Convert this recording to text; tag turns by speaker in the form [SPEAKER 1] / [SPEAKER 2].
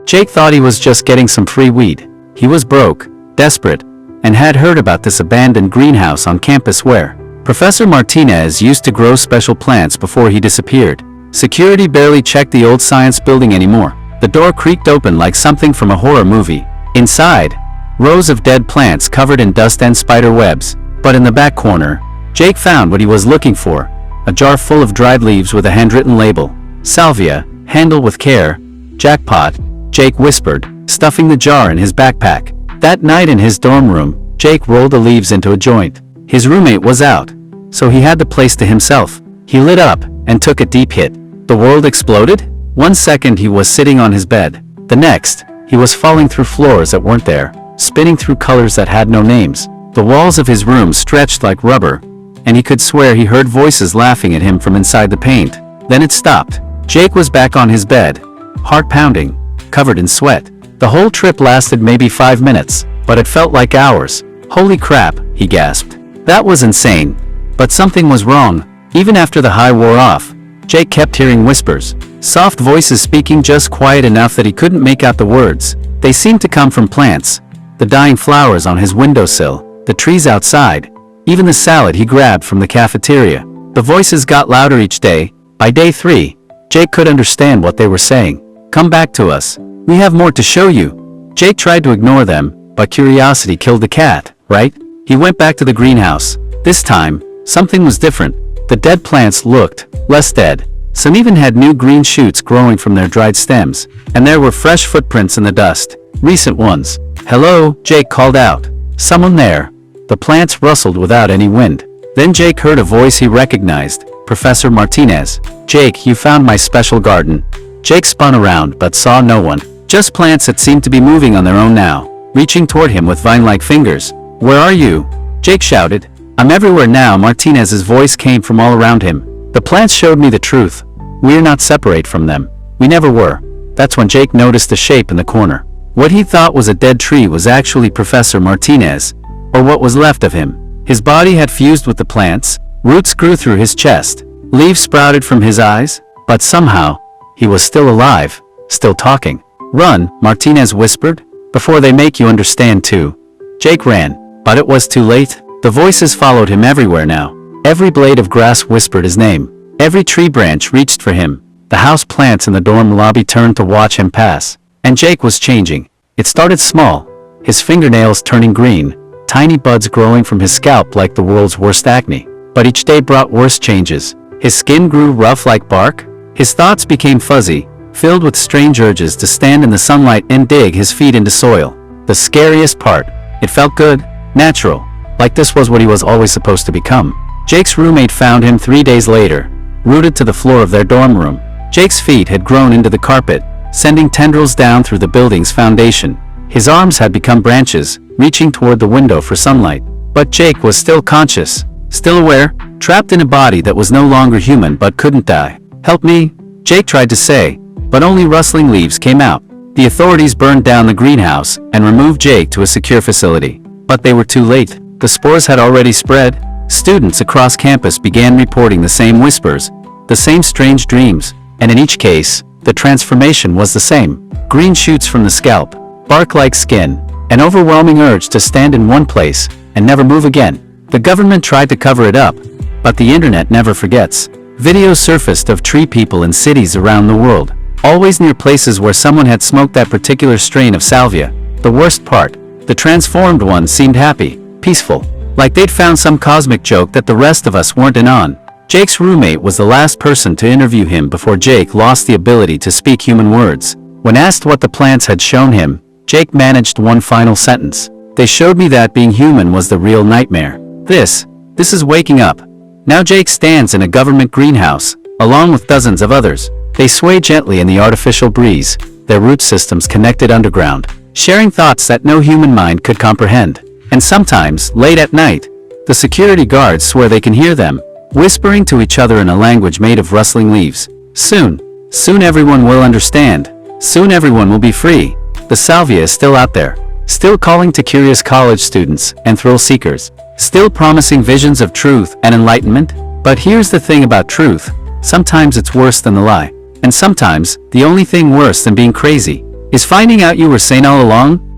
[SPEAKER 1] Jake thought he was just getting some free weed. He was broke, desperate, and had heard about this abandoned greenhouse on campus where Professor Martinez used to grow special plants before he disappeared. Security barely checked the old science building anymore. The door creaked open like something from a horror movie. Inside, rows of dead plants covered in dust and spider webs. But in the back corner, Jake found what he was looking for, a jar full of dried leaves with a handwritten label. Salvia, handle with care. Jackpot, Jake whispered, stuffing the jar in his backpack. That night in his dorm room, Jake rolled the leaves into a joint. His roommate was out, so he had the place to himself. He lit up and took a deep hit. The world exploded? 1 second he was sitting on his bed. The next, he was falling through floors that weren't there, spinning through colors that had no names. The walls of his room stretched like rubber, and he could swear he heard voices laughing at him from inside the paint. Then it stopped. Jake was back on his bed, heart pounding, covered in sweat. The whole trip lasted maybe 5 minutes, but it felt like hours. Holy crap, he gasped. That was insane. But something was wrong. Even after the high wore off, Jake kept hearing whispers, soft voices speaking just quiet enough that he couldn't make out the words. They seemed to come from plants, the dying flowers on his windowsill, the trees outside, even the salad he grabbed from the cafeteria. The voices got louder each day. By day 3, Jake could understand what they were saying. Come back to us. We have more to show you. Jake tried to ignore them, but curiosity killed the cat, right? He went back to the greenhouse. This time, something was different. The dead plants looked less dead. Some even had new green shoots growing from their dried stems, and there were fresh footprints in the dust, recent ones. Hello, Jake called out. Someone there. The plants rustled without any wind. Then Jake heard a voice he recognized, Professor Martinez. Jake, you found my special garden. Jake spun around but saw no one. Just plants that seemed to be moving on their own now, reaching toward him with vine-like fingers. Where are you? Jake shouted. I'm everywhere now. Martinez's voice came from all around him. The plants showed me the truth. We're not separate from them. We never were. That's when Jake noticed the shape in the corner. What he thought was a dead tree was actually Professor Martinez, or what was left of him. His body had fused with the plants, roots grew through his chest, leaves sprouted from his eyes, but somehow, he was still alive, still talking. Run, Martinez whispered, before they make you understand too. Jake ran, but it was too late. The voices followed him everywhere now. Every blade of grass whispered his name. Every tree branch reached for him. The house plants in the dorm lobby turned to watch him pass. And Jake was changing. It started small, his fingernails turning green, tiny buds growing from his scalp like the world's worst acne. But each day brought worse changes. His skin grew rough like bark. His thoughts became fuzzy, filled with strange urges to stand in the sunlight and dig his feet into soil. The scariest part, it felt good, natural, like this was what he was always supposed to become. Jake's roommate found him 3 days later, rooted to the floor of their dorm room. Jake's feet had grown into the carpet, sending tendrils down through the building's foundation. His arms had become branches, reaching toward the window for sunlight. But Jake was still conscious, still aware, trapped in a body that was no longer human but couldn't die. Help me, Jake tried to say, but only rustling leaves came out. The authorities burned down the greenhouse and removed Jake to a secure facility. But they were too late. The spores had already spread. Students across campus began reporting the same whispers, the same strange dreams, and in each case, the transformation was the same. Green shoots from the scalp, bark-like skin, an overwhelming urge to stand in one place and never move again. The government tried to cover it up, but the internet never forgets. Videos surfaced of tree people in cities around the world, always near places where someone had smoked that particular strain of salvia. The worst part, the transformed ones seemed happy, peaceful, like they'd found some cosmic joke that the rest of us weren't in on. Jake's roommate was the last person to interview him before Jake lost the ability to speak human words. When asked what the plants had shown him, Jake managed one final sentence. They showed me that being human was the real nightmare. This is waking up. Now Jake stands in a government greenhouse, along with dozens of others. They sway gently in the artificial breeze, their root systems connected underground, sharing thoughts that no human mind could comprehend. And sometimes, late at night, the security guards swear they can hear them, whispering to each other in a language made of rustling leaves. Soon everyone will understand. Soon everyone will be free. The salvia is still out there, still calling to curious college students and thrill seekers, still promising visions of truth and enlightenment. But here's the thing about truth. Sometimes it's worse than the lie. And sometimes, the only thing worse than being crazy Is finding out you were sane all along